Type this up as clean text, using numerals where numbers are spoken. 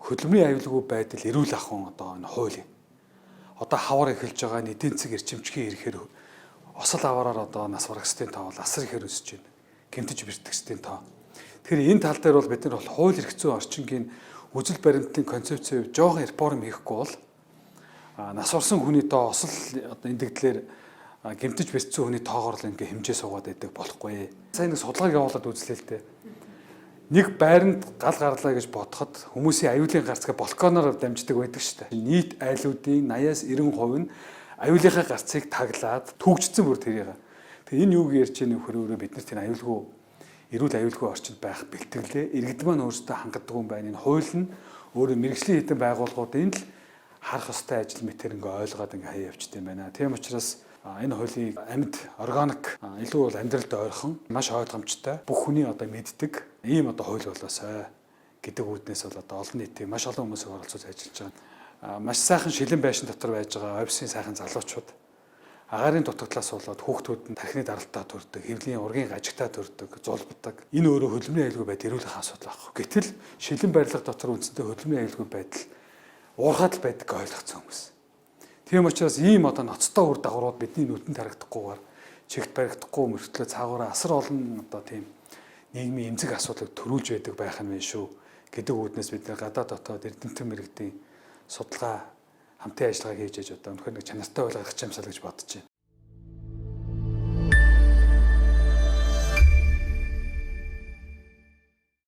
хөдөлмөрийн аюулгүй байдал эрүүл ахуйн одоо энэ хууль. Одоо хавар эхэлж байгаа эдийн засгийн эрчимчгийн ирэхээр осол аваараар одоо нас барагчдын тоо бол асар ихээр өсөж байна. Гэмтэж бэртгчдийн тоо. Тэгэхээр энэ тал дээр бол бид нар бол хууль эрх зүйн орчингийн үзэл баримтлалын концепцийн жоохон реформ хийхгүй бол нас орсон хүний тоо осол одоо энэ дэглэлээр гэмтэж бэртсэн хүний тоогоор л ингээ хэмжээ суугаад байдаг болохгүй. Сайн нэг судалгааг явуулаад үзлээ л дээ. Нэг байранд гал гарлаа гэж бодоход хүмүүсийн аюулын гарцгаа балконоор дамждаг байдаг шүү дээ. Нийт айлуудын 80-90% нь аюулынхаа гарцыг таглаад түгжсэн бүр тэрийг. Тэгээ энэ юуг ярьж яах нөхөр өөрөө бид нарт энэ эрүүл аюулгүй орчинд байх бэлтгэлээ иргэд маань өөрсдөө хангадаг юм байна. Энэ хууль нь өөрөө мэрэгжлийн хэдэн байгууллагуудын л харах ёстой ажил мэтэр ингээ ойлгоод ингээ хаяа явчихдээ байна. Тийм учраас энэ хуулийг амьд органик илүү бол амьдралд ойрхон маш ойлгомжтой бүх хүний одоо мэддэг ийм одоо хууль болоосой гэдэг үүднээс бол одоо олон нийтийн маш олон хүмүүсийг оролцуулж ажиллаж байгаа. Маш сайхан шилэн байшин дотор байж байгаа офисын сайхан залуучууд агаарын дутагдлаас болоод хүүхдүүд нь тархины даралтаа төрдөг, хэвлийн ургийн гажигтаа төрдөг, зулбдаг. Энэ өөрөө хөдөлмөрийн аюулгүй байдал эрүүлэх асуудал байхгүй. Гэтэл шилэн барилга дотор үндсэндээ хөдөлмөрийн аюулгүй байдал уурхаад л байдаг ойлгоцсон хүмүүс. Тийм учраас ийм одоо ноцтой үр дагаврууд бидний нүдэнд харагдахгүйгээр чигт баригдахгүй мөртлөө цаагаараа асар олон одоо тийм нийгмийн эмзэг асуудлыг төрүүлж байдаг байх нь вэ шүү гэдэг үүднээс бид гадаад дотоод эрдэмтэн мэрэгдийн судалгаа хамтын ажиллагаа хийж одоо өнөхөр нэг чанартай ойлгох юмсаа л гэж бодож байна.